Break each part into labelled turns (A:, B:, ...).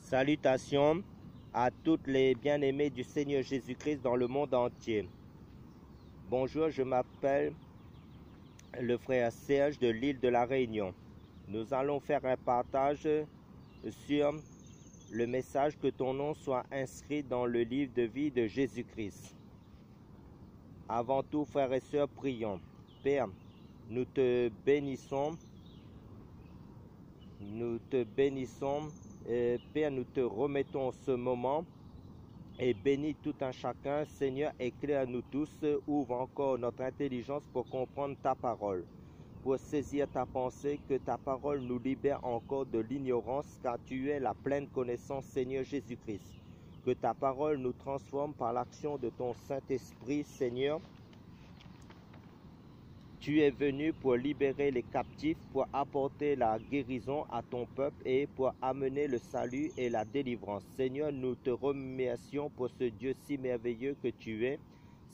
A: Salutations à toutes les bien-aimés du Seigneur Jésus-Christ dans le monde entier. Bonjour, je m'appelle le frère Serge de l'île de la Réunion. Nous allons faire un partage sur le message que ton nom soit inscrit dans le livre de vie de Jésus-Christ. Avant tout, frères et sœurs, prions. Père, nous te bénissons. Père, nous te remettons ce moment et bénis tout un chacun. Seigneur, éclaire-nous tous, ouvre encore notre intelligence pour comprendre ta parole, pour saisir ta pensée, que ta parole nous libère encore de l'ignorance, car tu es la pleine connaissance, Seigneur Jésus-Christ. Que ta parole nous transforme par l'action de ton Saint-Esprit, Seigneur. Tu es venu pour libérer les captifs, pour apporter la guérison à ton peuple et pour amener le salut et la délivrance. Seigneur, nous te remercions pour ce Dieu si merveilleux que tu es.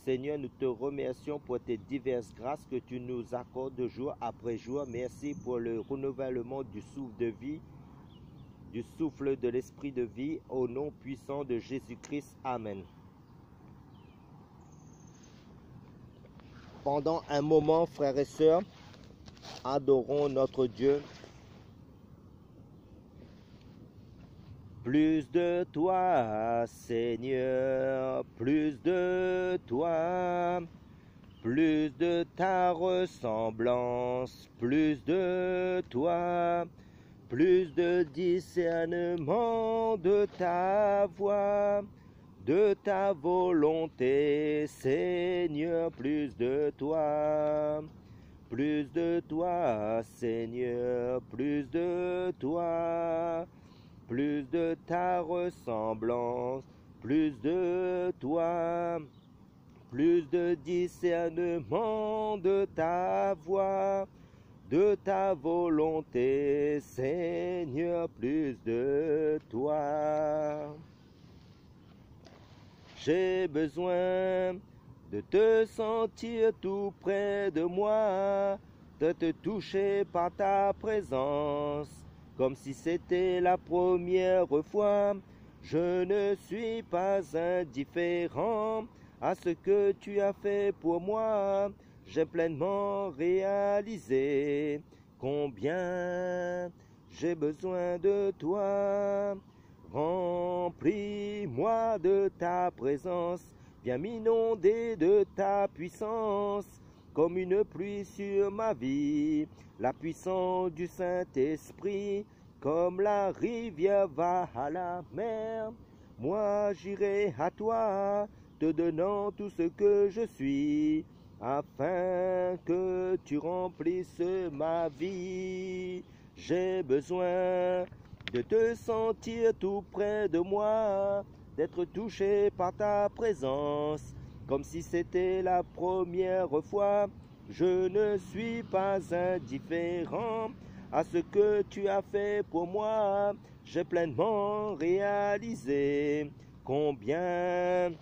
A: Seigneur, nous te remercions pour tes diverses grâces que tu nous accordes jour après jour. Merci pour le renouvellement du souffle de vie, du souffle de l'esprit de vie, au nom puissant de Jésus-Christ. Amen. Pendant un moment, frères et sœurs, adorons notre Dieu. Plus de toi, Seigneur, plus de toi, plus de ta ressemblance, plus de toi, plus de discernement de ta voix, de ta volonté, Seigneur, plus de toi, Seigneur, plus de toi, plus de ta ressemblance, plus de toi, plus de discernement de ta voix, de ta volonté, Seigneur, plus de toi. J'ai besoin de te sentir tout près de moi, de te toucher par ta présence, comme si c'était la première fois. Je ne suis pas indifférent à ce que tu as fait pour moi. J'ai pleinement réalisé combien j'ai besoin de toi. Remplis-moi de ta présence, viens m'inonder de ta puissance, comme une pluie sur ma vie, la puissance du Saint-Esprit, comme la rivière va à la mer. Moi j'irai à toi, te donnant tout ce que je suis, afin que tu remplisses ma vie. J'ai besoin de te sentir tout près de moi, d'être touché par ta présence, comme si c'était la première fois. Je ne suis pas indifférent à ce que tu as fait pour moi. J'ai pleinement réalisé combien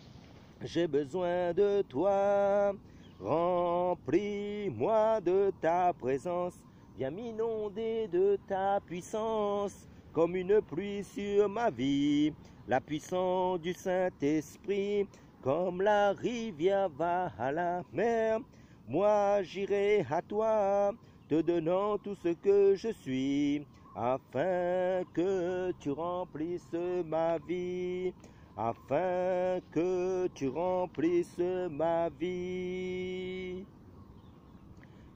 A: j'ai besoin de toi. Remplis-moi de ta présence, viens m'inonder de ta puissance, comme une pluie sur ma vie, la puissance du Saint-Esprit, comme la rivière va à la mer. Moi j'irai à toi, te donnant tout ce que je suis, afin que tu remplisses ma vie, afin que tu remplisses ma vie.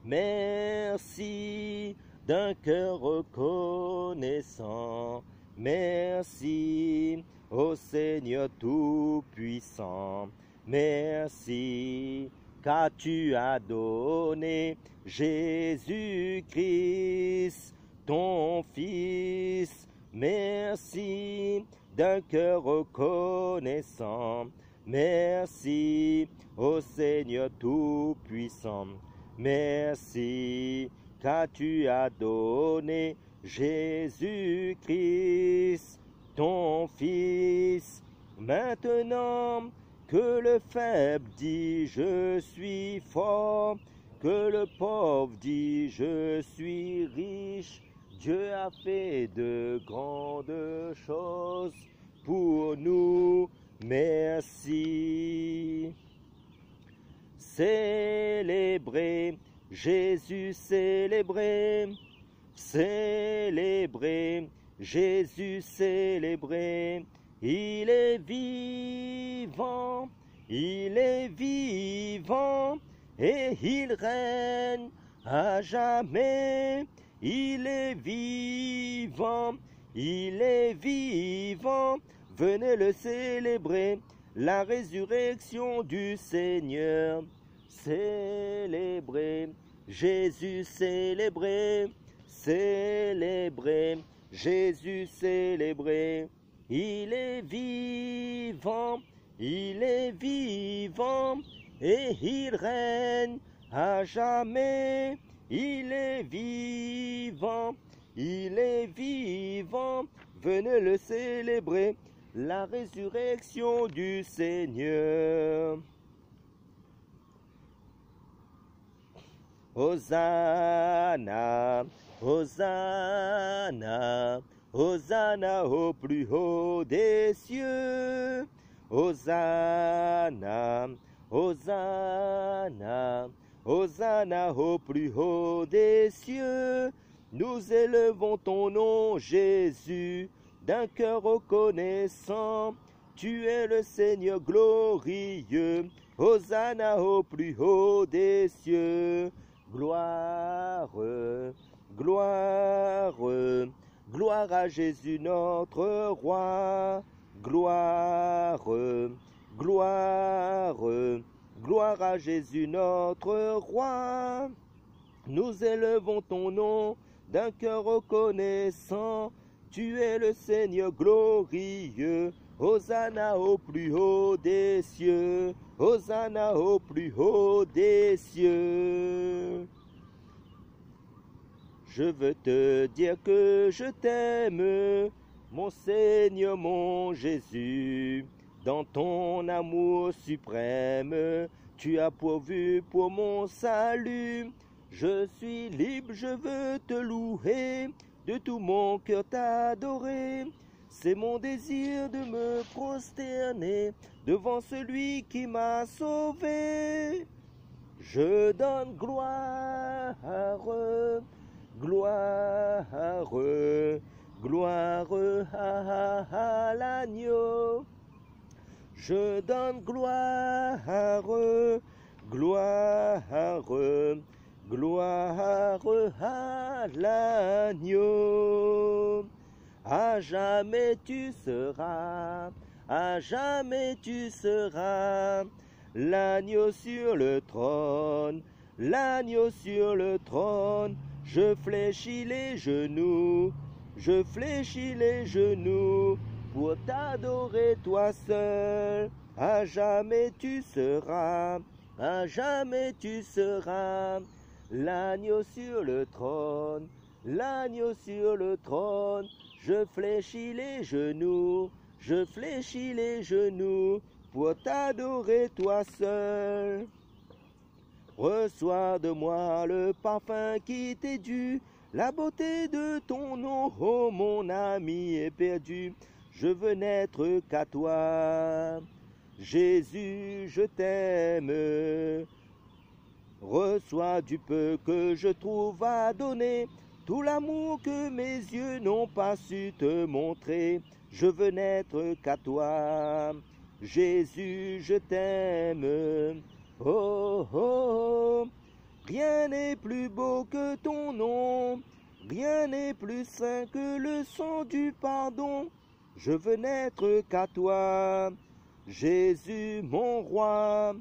A: Merci d'un cœur reconnaissant, merci au Seigneur Tout-Puissant, merci car tu as donné Jésus-Christ, ton Fils. Merci d'un cœur reconnaissant, merci au Seigneur Tout-Puissant, merci car tu as donné Jésus-Christ, ton Fils. Maintenant que le faible dit je suis fort, que le pauvre dit je suis riche, Dieu a fait de grandes choses pour nous. Merci. Célébrez, Jésus célébré. Célébrez, Jésus célébré. Il est vivant, il est vivant, et il règne à jamais. Il est vivant, il est vivant. Venez le célébrer, la résurrection du Seigneur. Célébrez, Jésus célébré. Célébrez, Jésus célébré. Il est vivant, il est vivant, et il règne à jamais. Il est vivant, il est vivant. Venez le célébrer, la résurrection du Seigneur. Hosanna, Hosanna, Hosanna au plus haut des cieux. Hosanna, Hosanna, Hosanna au plus haut des cieux. Nous élevons ton nom, Jésus, d'un cœur reconnaissant. Tu es le Seigneur glorieux. Hosanna au plus haut des cieux. Gloire, gloire, gloire à Jésus notre roi. Gloire, gloire, gloire à Jésus notre roi. Nous élevons ton nom d'un cœur reconnaissant. Tu es le Seigneur glorieux. Hosanna au plus haut des cieux. Hosanna au plus haut des cieux. Je veux te dire que je t'aime, mon Seigneur, mon Jésus. Dans ton amour suprême, tu as pourvu pour mon salut. Je suis libre, je veux te louer, de tout mon cœur t'adorer. C'est mon désir de me prosterner devant celui qui m'a sauvé. Je donne gloire, gloire, gloire à l'agneau. Je donne gloire, gloire, gloire à l'agneau. À jamais tu seras, à jamais tu seras, l'agneau sur le trône, l'agneau sur le trône. Je fléchis les genoux, je fléchis les genoux, pour t'adorer toi seul. À jamais tu seras, à jamais tu seras, l'agneau sur le trône, l'agneau sur le trône. Je fléchis les genoux, je fléchis les genoux, pour t'adorer toi seul. Reçois de moi le parfum qui t'est dû, la beauté de ton nom, oh mon ami éperdu. Je veux n'être qu'à toi, Jésus, je t'aime. Reçois du peu que je trouve à donner, tout l'amour que mes yeux n'ont pas su te montrer. Je veux n'être qu'à toi, Jésus, je t'aime. Oh, oh, rien n'est plus beau que ton nom, rien n'est plus saint que le sang du pardon. Je veux n'être qu'à toi, Jésus, mon roi.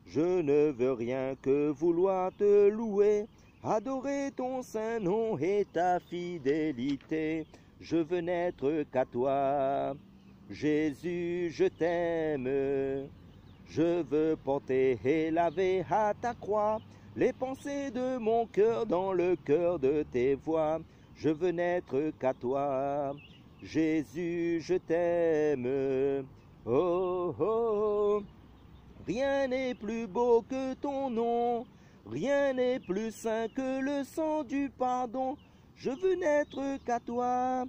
A: Je ne veux rien que vouloir te louer, adorer ton saint nom et ta fidélité. Je veux n'être qu'à toi, Jésus, je t'aime. Je veux porter et laver à ta croix les pensées de mon cœur dans le cœur de tes voies. Je veux n'être qu'à toi, Jésus, je t'aime. Oh, oh, oh. Rien n'est plus beau que ton nom, rien n'est plus saint que le sang du pardon. Je veux n'être qu'à toi,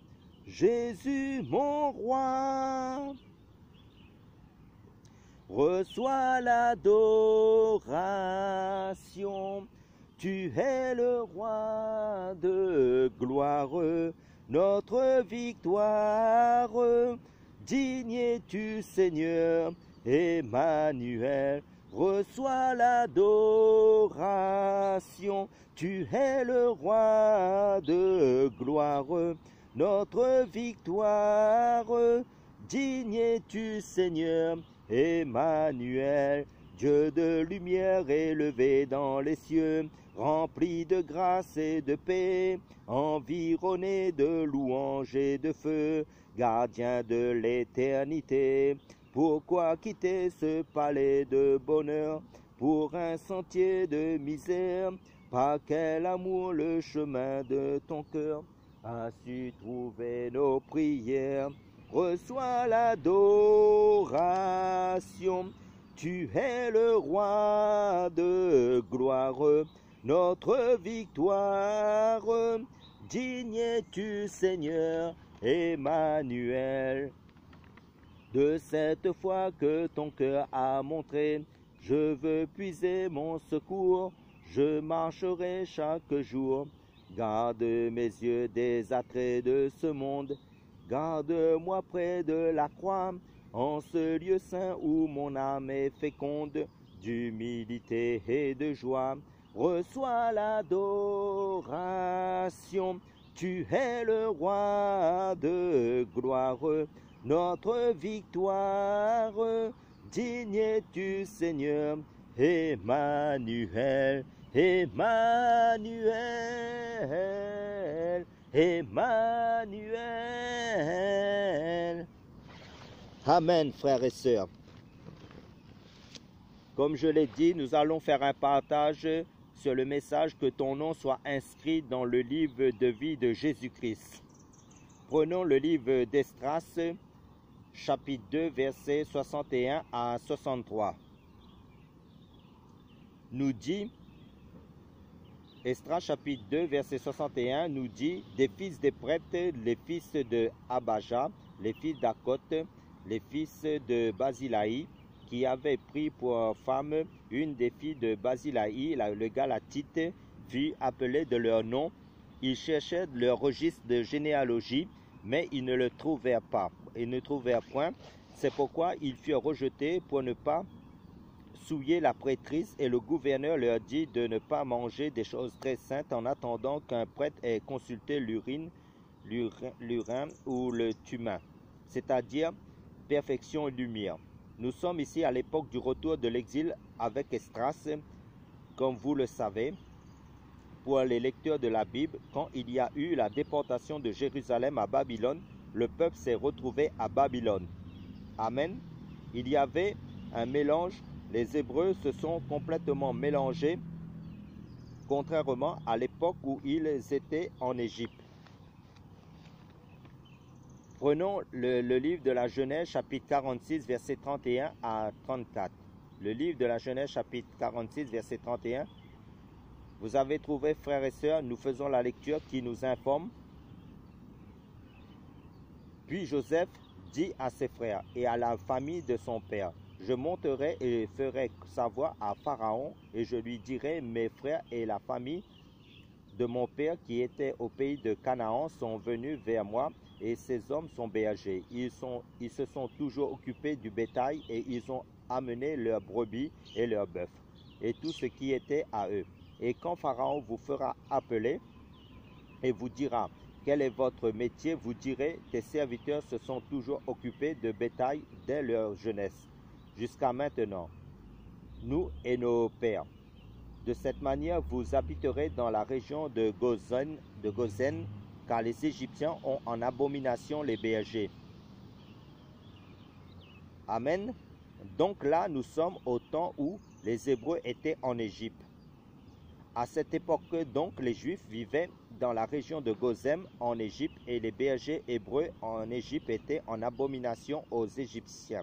A: Jésus mon roi. Reçois l'adoration, tu es le roi de gloire, notre victoire. Digne es-tu, Seigneur, Emmanuel. Reçois l'adoration, tu es le roi de gloire, notre victoire. Digne es-tu, Seigneur, Emmanuel. Dieu de lumière élevé dans les cieux, rempli de grâce et de paix, environné de louanges et de feu, gardien de l'éternité. Pourquoi quitter ce palais de bonheur pour un sentier de misère? Par quel amour le chemin de ton cœur a su trouver nos prières? Reçois l'adoration, tu es le roi de gloire, notre victoire. Digne es-tu, Seigneur, Emmanuel. De cette foi que ton cœur a montré, je veux puiser mon secours, je marcherai chaque jour. Garde mes yeux des attraits de ce monde, garde-moi près de la croix, en ce lieu saint où mon âme est féconde, d'humilité et de joie. Reçois l'adoration, tu es le roi de gloire, notre victoire. Digne es-tu, Seigneur, Emmanuel, Emmanuel, Emmanuel. Amen, frères et sœurs. Comme je l'ai dit, nous allons faire un partage sur le message que ton nom soit inscrit dans le livre de vie de Jésus-Christ. Prenons le livre d'Esdras, chapitre 2, versets 61 à 63. Nous dit, Esdras chapitre 2, verset 61, nous dit, des fils des prêtres, les fils de Abaja, les fils d'Akot, les fils de Basilaï, qui avaient pris pour femme une des filles de Basilaï, le Galatite, fut appelé de leur nom. Ils cherchaient leur registre de généalogie, mais ils ne le trouvèrent pas. Ils ne trouvèrent point. C'est pourquoi ils furent rejetés pour ne pas souiller la prêtrise, et le gouverneur leur dit de ne pas manger des choses très saintes en attendant qu'un prêtre ait consulté l'urin ou le tumin, c'est-à-dire perfection et lumière. Nous sommes ici à l'époque du retour de l'exil avec Esdras, comme vous le savez. Pour les lecteurs de la Bible, quand il y a eu la déportation de Jérusalem à Babylone, le peuple s'est retrouvé à Babylone. Amen. Il y avait un mélange. Les Hébreux se sont complètement mélangés, contrairement à l'époque où ils étaient en Égypte. Prenons le livre de la Genèse, chapitre 46, verset 31 à 34. Le livre de la Genèse, chapitre 46, verset 31. Vous avez trouvé, frères et sœurs, nous faisons la lecture qui nous informe. Puis Joseph dit à ses frères et à la famille de son père, je monterai et ferai savoir à Pharaon, et je lui dirai, mes frères et la famille de mon père qui était au pays de Canaan sont venus vers moi, et ces hommes sont bergers. Ils se sont toujours occupés du bétail, et ils ont amené leurs brebis et leurs bœufs, et tout ce qui était à eux. Et quand Pharaon vous fera appeler et vous dira, quel est votre métier? Vous direz, tes serviteurs se sont toujours occupés de bétail dès leur jeunesse, jusqu'à maintenant, nous et nos pères. De cette manière, vous habiterez dans la région de Gozen, car les Égyptiens ont en abomination les bergers. Amen. Donc là, nous sommes au temps où les Hébreux étaient en Égypte. À cette époque, donc, les Juifs vivaient dans la région de Gozem en Égypte, et les bergers hébreux en Égypte étaient en abomination aux Égyptiens.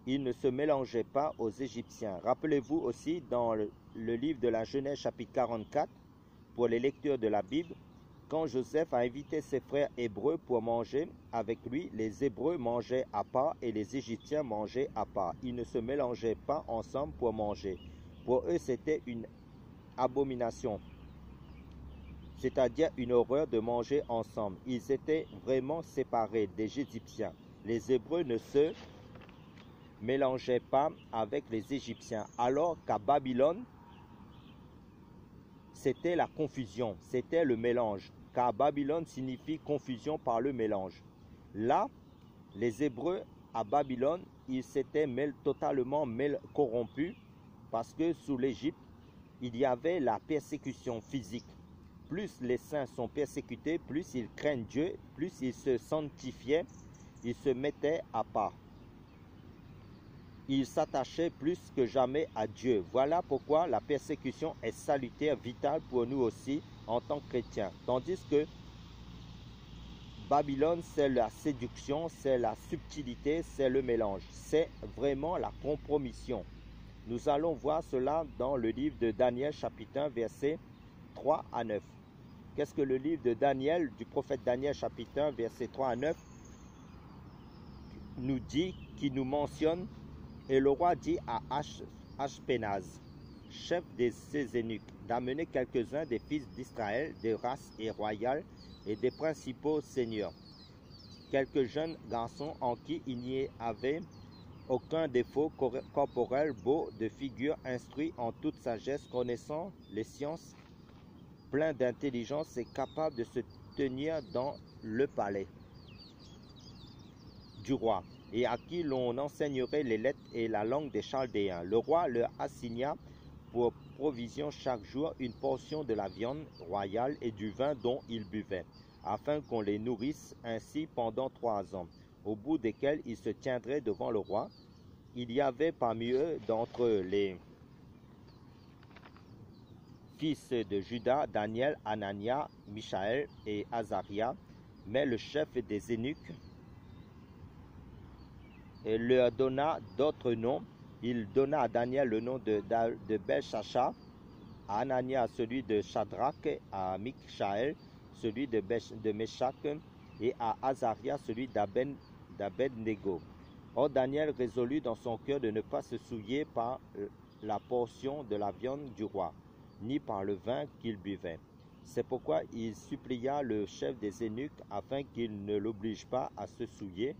A: Ils ne se mélangeaient pas aux Égyptiens. Rappelez-vous aussi dans le livre de la Genèse chapitre 44, pour les lecteurs de la Bible, Quand Joseph a invité ses frères hébreux pour manger avec lui, les Hébreux mangeaient à part et les Égyptiens mangeaient à part. Ils ne se mélangeaient pas ensemble pour manger. Pour eux, c'était une abomination, c'est-à-dire une horreur de manger ensemble. Ils étaient vraiment séparés des Égyptiens. Les Hébreux ne se mélangeaient pas avec les Égyptiens, alors qu'à Babylone, c'était la confusion, c'était le mélange, car Babylone signifie confusion par le mélange. Là, les Hébreux à Babylone, ils s'étaient totalement corrompus, parce que sous l'Égypte, il y avait la persécution physique. Plus les saints sont persécutés, plus ils craignent Dieu, plus ils se sanctifiaient, ils se mettaient à part. Ils s'attachaient plus que jamais à Dieu. Voilà pourquoi la persécution est salutaire, vitale pour nous aussi en tant que chrétiens. Tandis que Babylone, c'est la séduction, c'est la subtilité, c'est le mélange. C'est vraiment la compromission. Nous allons voir cela dans le livre de Daniel, chapitre 1, versets 3 à 9. Qu'est-ce que le livre de Daniel, du prophète Daniel, chapitre 1, versets 3 à 9, nous dit, qui nous mentionne? Et le roi dit à Ashpenaz, chef de ses eunuques, d'amener quelques-uns des fils d'Israël, des races et royales et des principaux seigneurs, quelques jeunes garçons en qui il n'y avait aucun défaut corporel, beau de figure, instruit en toute sagesse, connaissant les sciences, plein d'intelligence et capable de se tenir dans le palais du roi, et à qui l'on enseignerait les lettres et la langue des Chaldéens. Le roi leur assigna pour provision chaque jour une portion de la viande royale et du vin dont ils buvaient, afin qu'on les nourrisse ainsi pendant 3 ans, au bout desquels ils se tiendraient devant le roi. Il y avait parmi eux, d'entre les fils de Juda, Daniel, Anania, Michaël et Azaria, mais le chef des eunuques leur donna d'autres noms. Il donna à Daniel le nom de Belchacha, à Anania celui de Shadrach, à Michaël celui de Meshach, et à Azaria celui d'Abednego. Or Daniel résolut dans son cœur de ne pas se souiller par la portion de la viande du roi, ni par le vin qu'il buvait. C'est pourquoi il supplia le chef des eunuques afin qu'il ne l'oblige pas à se souiller.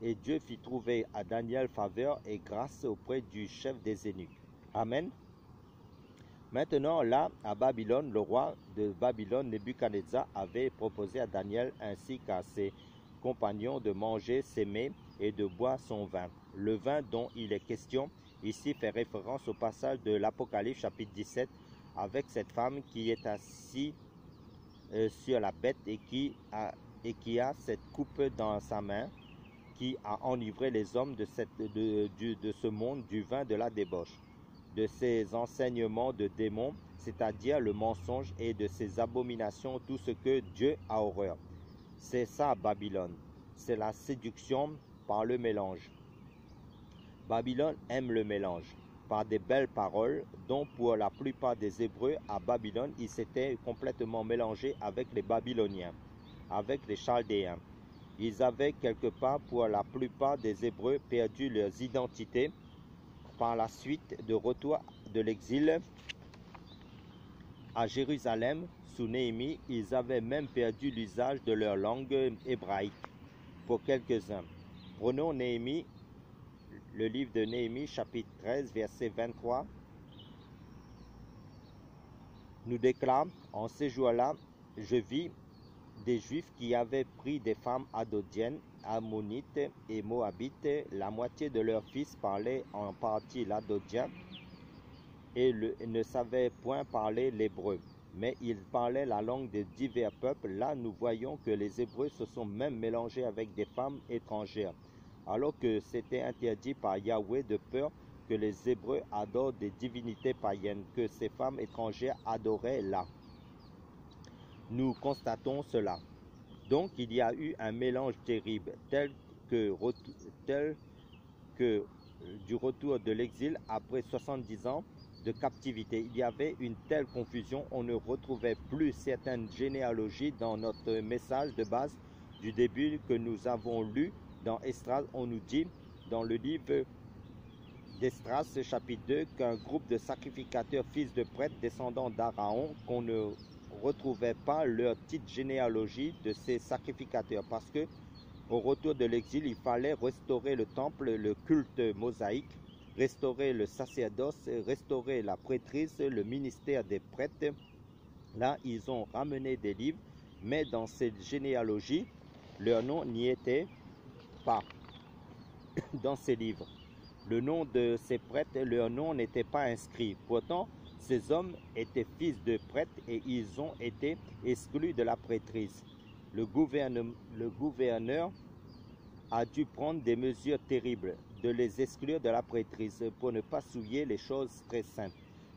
A: Et Dieu fit trouver à Daniel faveur et grâce auprès du chef des eunuques. Amen. Maintenant, là, à Babylone, le roi de Babylone, Nebuchadnezzar, avait proposé à Daniel ainsi qu'à ses compagnons de manger ses mets et de boire son vin. Le vin dont il est question ici fait référence au passage de l'Apocalypse chapitre 17 avec cette femme qui est assise sur la bête et qui a cette coupe dans sa main, qui a enivré les hommes de ce monde du vin de la débauche, de ses enseignements de démons, c'est-à-dire le mensonge, et de ses abominations, tout ce que Dieu a horreur. C'est ça Babylone, c'est la séduction par le mélange. Babylone aime le mélange, par des belles paroles, dont pour la plupart des Hébreux à Babylone, ils s'étaient complètement mélangés avec les Babyloniens, avec les Chaldéens. Ils avaient quelque part, pour la plupart des Hébreux, perdu leurs identités par la suite de retour de l'exil à Jérusalem sous Néhémie. Ils avaient même perdu l'usage de leur langue hébraïque pour quelques-uns. Prenons Néhémie, le livre de Néhémie, chapitre 13, verset 23. Nous déclare, en ces jours-là, je vis des Juifs qui avaient pris des femmes adodiennes, ammonites et moabites. La moitié de leurs fils parlaient en partie l'adodien et ne savaient point parler l'hébreu, mais ils parlaient la langue de divers peuples. Là, nous voyons que les Hébreux se sont même mélangés avec des femmes étrangères, alors que c'était interdit par Yahweh, de peur que les Hébreux adorent des divinités païennes que ces femmes étrangères adoraient là. Nous constatons cela. Donc il y a eu un mélange terrible, tel que du retour de l'exil après 70 ans, de captivité. Il y avait une telle confusion, on ne retrouvait plus certaines généalogies dans notre message de base du début que nous avons lu dans Esdras. On nous dit dans le livre d'Esdras, chapitre 2, qu'un groupe de sacrificateurs, fils de prêtres, descendants d'Aaron, qu'on ne retrouvait pas leur petite généalogie de ces sacrificateurs, parce que au retour de l'exil, il fallait restaurer le temple, le culte mosaïque, restaurer le sacerdoce, restaurer la prêtrise, le ministère des prêtres. Là, ils ont ramené des livres, mais dans cette généalogie, leur nom n'y était pas dans ces livres. Le nom de ces prêtres, leur nom n'était pas inscrit. Pourtant, ces hommes étaient fils de prêtres et ils ont été exclus de la prêtrise. Le gouverneur a dû prendre des mesures terribles, de les exclure de la prêtrise pour ne pas souiller les choses très saintes,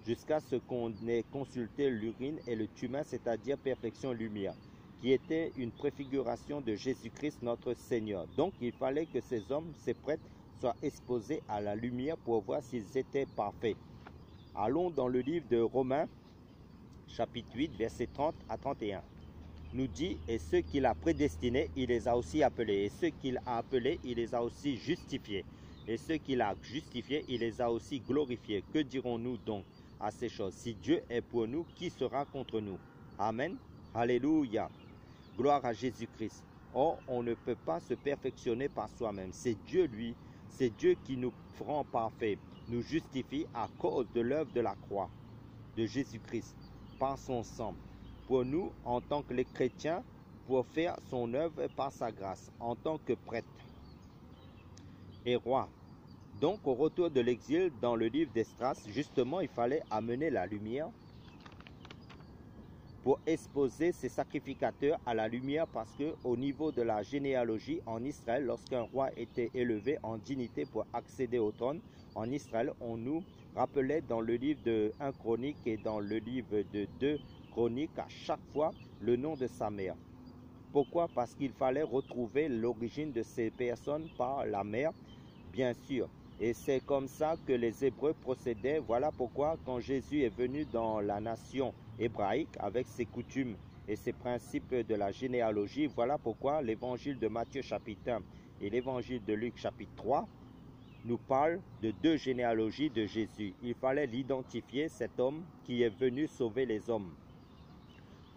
A: jusqu'à ce qu'on ait consulté l'urine et le tumin, c'est-à-dire perfection lumière, qui était une préfiguration de Jésus-Christ notre Seigneur. Donc il fallait que ces hommes, ces prêtres, soient exposés à la lumière pour voir s'ils étaient parfaits. Allons dans le livre de Romains, chapitre 8, versets 30 à 31. Nous dit, et ceux qu'il a prédestinés, il les a aussi appelés. Et ceux qu'il a appelés, il les a aussi justifiés. Et ceux qu'il a justifiés, il les a aussi glorifiés. Que dirons-nous donc à ces choses? Si Dieu est pour nous, qui sera contre nous? Amen. Alléluia. Gloire à Jésus-Christ. Or, on ne peut pas se perfectionner par soi-même. C'est Dieu, lui. C'est Dieu qui nous rend parfaits, nous justifie à cause de l'œuvre de la croix de Jésus-Christ, par son sang. Pour nous, en tant que les chrétiens, pour faire son œuvre par sa grâce, en tant que prêtre et roi. Donc, au retour de l'exil, dans le livre d'Esdras, justement, il fallait amener la lumière pour exposer ces sacrificateurs à la lumière, parce que au niveau de la généalogie en Israël, lorsqu'un roi était élevé en dignité pour accéder au trône en Israël, on nous rappelait dans le livre de 1 Chronique et dans le livre de 2 Chroniques à chaque fois le nom de sa mère. Pourquoi? Parce qu'il fallait retrouver l'origine de ces personnes par la mère, bien sûr. Et c'est comme ça que les Hébreux procédaient. Voilà pourquoi quand Jésus est venu dans la nation hébraïque avec ses coutumes et ses principes de la généalogie, voilà pourquoi l'évangile de Matthieu chapitre 1 et l'évangile de Luc chapitre 3 nous parlent de deux généalogies de Jésus. Il fallait l'identifier, cet homme qui est venu sauver les hommes.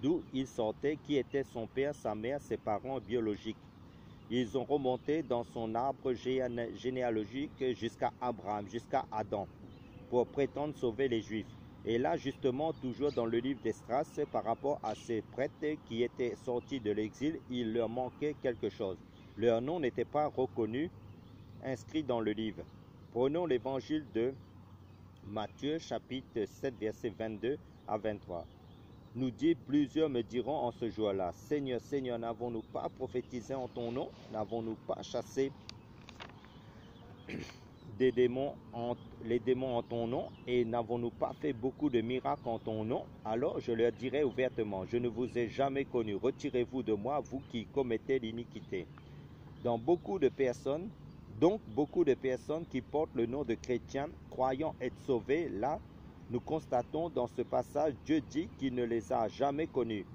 A: D'où il sortait, qui était son père, sa mère, ses parents biologiques. Ils ont remonté dans son arbre généalogique jusqu'à Abraham, jusqu'à Adam, pour prétendre sauver les Juifs. Et là, justement, toujours dans le livre d'Esdras, par rapport à ces prêtres qui étaient sortis de l'exil, il leur manquait quelque chose. Leur nom n'était pas reconnu, inscrit dans le livre. Prenons l'évangile de Matthieu, chapitre 7, versets 22 à 23. Nous dit, plusieurs me diront en ce jour-là, Seigneur, Seigneur, n'avons-nous pas prophétisé en ton nom? N'avons-nous pas chassé les démons en ton nom? Et n'avons-nous pas fait beaucoup de miracles en ton nom? Alors je leur dirai ouvertement, je ne vous ai jamais connu. Retirez-vous de moi, vous qui commettez l'iniquité. Donc beaucoup de personnes qui portent le nom de chrétiens, croyant être sauvés, là, nous constatons dans ce passage, Dieu dit qu'il ne les a jamais connus.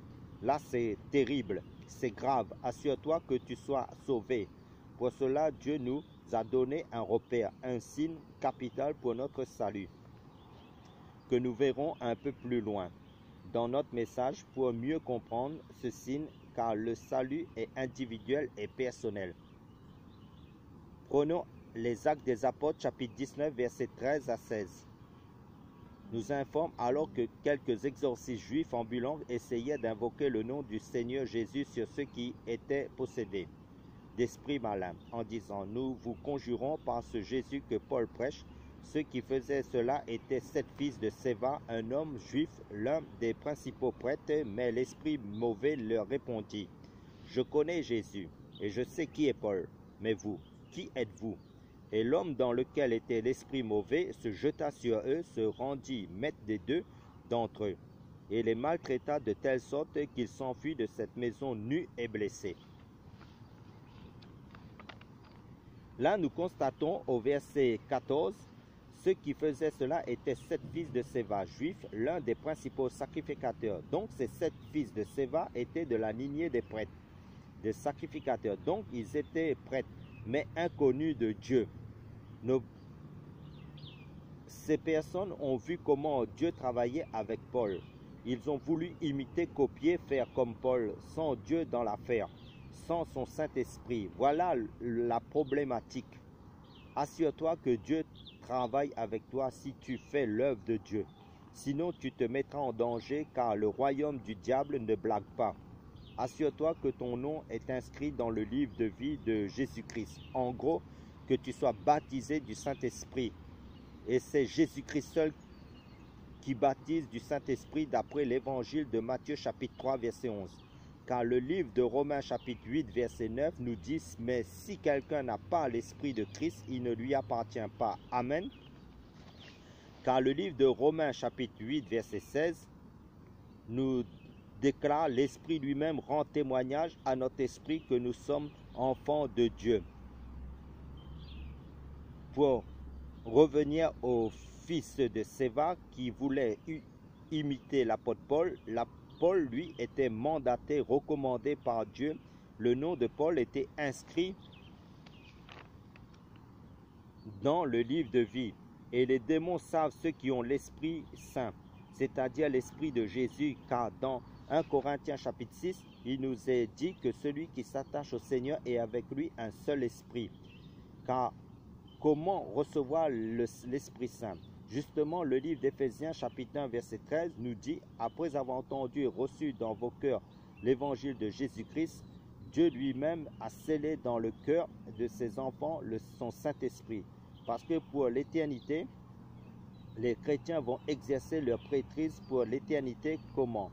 A: Là, c'est terrible, c'est grave. Assure-toi que tu sois sauvé. Pour cela, Dieu nous a donné un repère, un signe capital pour notre salut, que nous verrons un peu plus loin dans notre message pour mieux comprendre ce signe, car le salut est individuel et personnel. Prenons les Actes des Apôtres, chapitre 19, versets 13 à 16. Nous informe alors que quelques exorcistes juifs ambulants essayaient d'invoquer le nom du Seigneur Jésus sur ceux qui étaient possédés d'esprits malins, en disant, nous vous conjurons par ce Jésus que Paul prêche. Ceux qui faisaient cela étaient 7 fils de Séva, un homme juif, l'un des principaux prêtres, mais l'esprit mauvais leur répondit, je connais Jésus, et je sais qui est Paul, mais vous, qui êtes-vous? Et l'homme dans lequel était l'esprit mauvais se jeta sur eux, se rendit maître des deux d'entre eux, et les maltraita de telle sorte qu'ils s'enfuient de cette maison nus et blessés. Là, nous constatons au verset 14, Ceux qui faisaient cela étaient 7 fils de Séva, juifs, l'un des principaux sacrificateurs. Donc ces 7 fils de Séva étaient de la lignée des prêtres, des sacrificateurs. Donc ils étaient prêtres, mais inconnus de Dieu. Ces personnes ont vu comment Dieu travaillait avec Paul. Ils ont voulu imiter, copier, faire comme Paul, sans Dieu dans l'affaire, sans son Saint-Esprit. Voilà la problématique. Assure-toi que Dieu travaille avec toi si tu fais l'œuvre de Dieu. Sinon, tu te mettras en danger car le royaume du diable ne blague pas. Assure-toi que ton nom est inscrit dans le livre de vie de Jésus-Christ. En gros, que tu sois baptisé du Saint-Esprit. Et c'est Jésus-Christ seul qui baptise du Saint-Esprit d'après l'évangile de Matthieu chapitre 3 verset 11. Car le livre de Romains chapitre 8 verset 9 nous dit « Mais si quelqu'un n'a pas l'Esprit de Christ, il ne lui appartient pas. » Amen. Car le livre de Romains chapitre 8 verset 16 nous déclare « L'Esprit lui-même rend témoignage à notre esprit que nous sommes enfants de Dieu. » Pour revenir au fils de Séva qui voulait imiter l'apôtre Paul, Paul, lui, était mandaté, recommandé par Dieu. Le nom de Paul était inscrit dans le livre de vie. Et les démons savent ceux qui ont l'Esprit Saint, c'est-à-dire l'Esprit de Jésus, car dans 1 Corinthiens chapitre 6, il nous est dit que celui qui s'attache au Seigneur est avec lui un seul esprit. Car comment recevoir l'Esprit Saint? Justement, le livre d'Éphésiens chapitre 1 verset 13 nous dit « Après avoir entendu et reçu dans vos cœurs l'évangile de Jésus-Christ, Dieu lui-même a scellé dans le cœur de ses enfants son Saint-Esprit. » Parce que pour l'éternité, les chrétiens vont exercer leur prêtrise pour l'éternité. Comment?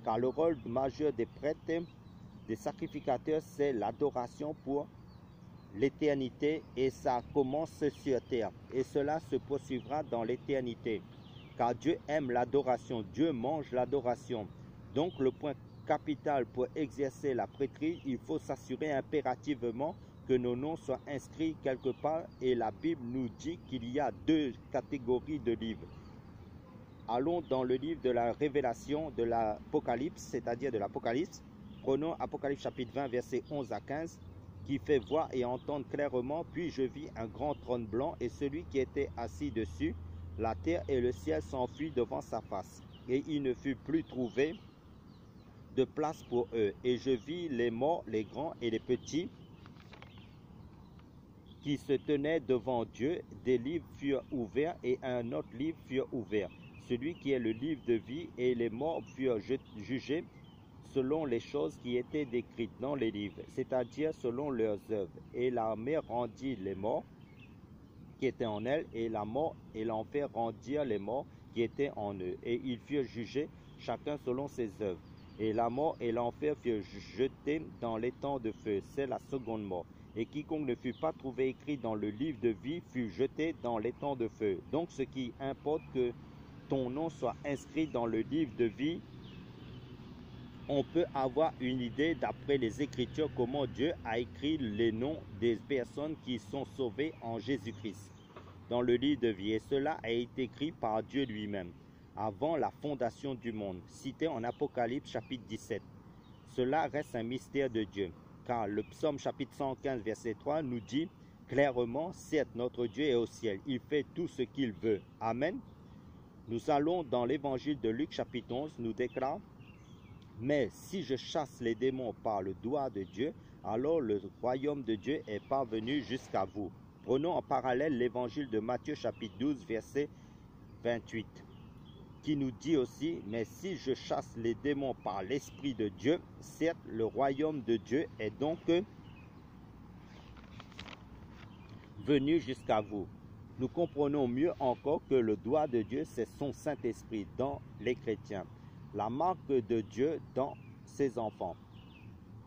A: Car le rôle majeur des prêtres, des sacrificateurs, c'est l'adoration pour l'éternité, et ça commence sur terre et cela se poursuivra dans l'éternité, car Dieu aime l'adoration, Dieu mange l'adoration. Donc le point capital pour exercer la prêtrise, il faut s'assurer impérativement que nos noms soient inscrits quelque part, et la Bible nous dit qu'il y a 2 catégories de livres. Allons dans le livre de la Révélation, de l'Apocalypse, c'est-à-dire de l'Apocalypse. Prenons Apocalypse chapitre 20 versets 11 à 15, qui fait voir et entendre clairement. Puis je vis un grand trône blanc et celui qui était assis dessus. La terre et le ciel s'enfuient devant sa face, et il ne fut plus trouvé de place pour eux. Et je vis les morts, les grands et les petits, qui se tenaient devant Dieu. Des livres furent ouverts et un autre livre fut ouvert, celui qui est le livre de vie, et les morts furent jugés selon les choses qui étaient décrites dans les livres, c'est-à-dire selon leurs œuvres. Et la mer rendit les morts qui étaient en elle, et la mort et l'enfer rendirent les morts qui étaient en eux. Et ils furent jugés, chacun selon ses œuvres. Et la mort et l'enfer furent jetés dans l'étang de feu. C'est la seconde mort. Et quiconque ne fut pas trouvé écrit dans le livre de vie fut jeté dans l'étang de feu. Donc ce qui importe, que ton nom soit inscrit dans le livre de vie. On peut avoir une idée d'après les Écritures comment Dieu a écrit les noms des personnes qui sont sauvées en Jésus-Christ dans le livre de vie. Et cela a été écrit par Dieu lui-même avant la fondation du monde, cité en Apocalypse chapitre 17. Cela reste un mystère de Dieu, car le psaume chapitre 115 verset 3 nous dit clairement « Certes, notre Dieu est au ciel, il fait tout ce qu'il veut. » Amen. Nous allons dans l'évangile de Luc chapitre 11, nous déclare « Mais si je chasse les démons par le doigt de Dieu, alors le royaume de Dieu est parvenu jusqu'à vous. » Prenons en parallèle l'évangile de Matthieu chapitre 12 verset 28, qui nous dit aussi « Mais si je chasse les démons par l'Esprit de Dieu, certes le royaume de Dieu est donc venu jusqu'à vous. » Nous comprenons mieux encore que le doigt de Dieu, c'est son Saint-Esprit dans les chrétiens, la marque de Dieu dans ses enfants.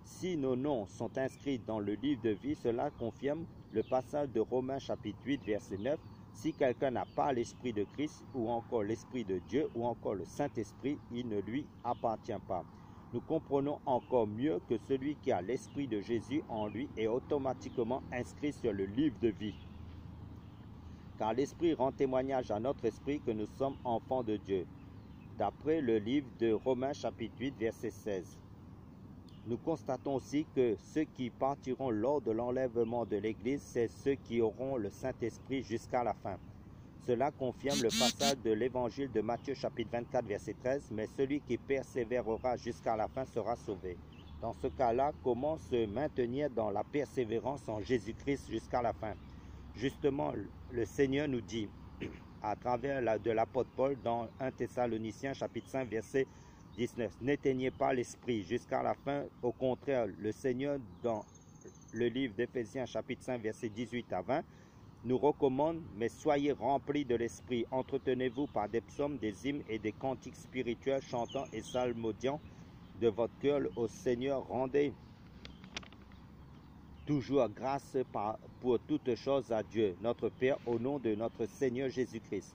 A: Si nos noms sont inscrits dans le livre de vie, cela confirme le passage de Romains chapitre 8 verset 9. Si quelqu'un n'a pas l'Esprit de Christ, ou encore l'Esprit de Dieu, ou encore le Saint-Esprit, il ne lui appartient pas. Nous comprenons encore mieux que celui qui a l'Esprit de Jésus en lui est automatiquement inscrit sur le livre de vie. car l'Esprit rend témoignage à notre esprit que nous sommes enfants de Dieu. D'après le livre de Romains chapitre 8, verset 16. Nous constatons aussi que ceux qui partiront lors de l'enlèvement de l'Église, c'est ceux qui auront le Saint-Esprit jusqu'à la fin. Cela confirme le passage de l'Évangile de Matthieu chapitre 24, verset 13, « Mais celui qui persévérera jusqu'à la fin sera sauvé. » Dans ce cas-là, comment se maintenir dans la persévérance en Jésus-Christ jusqu'à la fin? Justement, le Seigneur nous dit, à travers de l'apôtre Paul, dans 1 Thessaloniciens chapitre 5, verset 19, « N'éteignez pas l'esprit jusqu'à la fin. » Au contraire, le Seigneur, dans le livre d'Éphésiens chapitre 5, verset 18 à 20, nous recommande, « Mais soyez remplis de l'esprit, entretenez-vous par des psaumes, des hymnes et des cantiques spirituels, chantant et psalmodiant de votre cœur au Seigneur, rendez toujours grâce pour toutes choses à Dieu, notre Père, au nom de notre Seigneur Jésus-Christ. »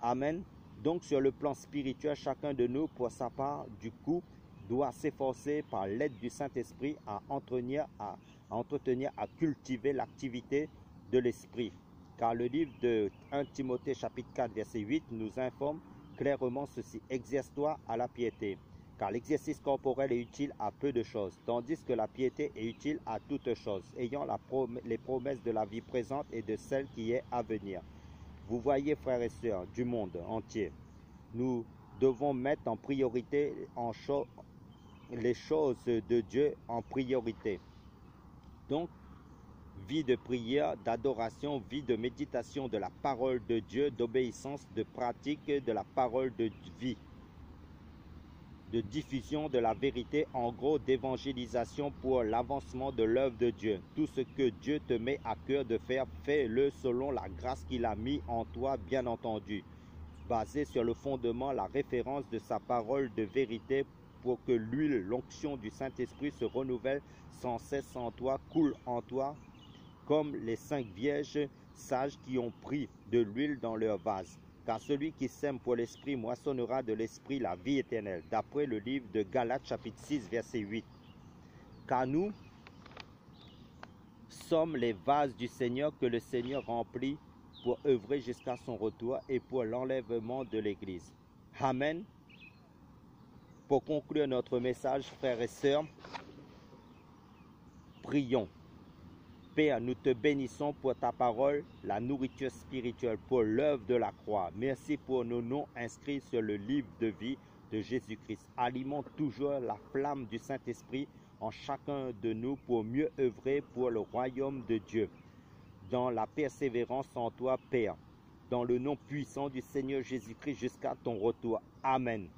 A: Amen. Donc sur le plan spirituel, chacun de nous, pour sa part, du coup, doit s'efforcer par l'aide du Saint-Esprit à entretenir, à cultiver l'activité de l'Esprit. Car le livre de 1 Timothée chapitre 4, verset 8 nous informe clairement ceci. « Exerce-toi à la piété, car l'exercice corporel est utile à peu de choses, tandis que la piété est utile à toutes choses, ayant les promesses de la vie présente et de celle qui est à venir. » Vous voyez, frères et sœurs du monde entier, nous devons mettre en priorité les choses de Dieu en priorité. Donc, vie de prière, d'adoration, vie de méditation de la parole de Dieu, d'obéissance, de pratique de la parole de vie, de diffusion de la vérité, en gros d'évangélisation pour l'avancement de l'œuvre de Dieu. Tout ce que Dieu te met à cœur de faire, fais-le selon la grâce qu'il a mis en toi, bien entendu, basé sur le fondement, la référence de sa parole de vérité, pour que l'huile, l'onction du Saint-Esprit se renouvelle sans cesse en toi, coule en toi, comme les 5 vierges sages qui ont pris de l'huile dans leur vase. Car celui qui sème pour l'Esprit moissonnera de l'Esprit la vie éternelle. D'après le livre de Galates chapitre 6, verset 8. Car nous sommes les vases du Seigneur que le Seigneur remplit pour œuvrer jusqu'à son retour et pour l'enlèvement de l'Église. Amen. Pour conclure notre message, frères et sœurs, prions. Père, nous te bénissons pour ta parole, la nourriture spirituelle, pour l'œuvre de la croix. Merci pour nos noms inscrits sur le livre de vie de Jésus-Christ. Alimente toujours la flamme du Saint-Esprit en chacun de nous pour mieux œuvrer pour le royaume de Dieu. Dans la persévérance en toi, Père, dans le nom puissant du Seigneur Jésus-Christ jusqu'à ton retour. Amen.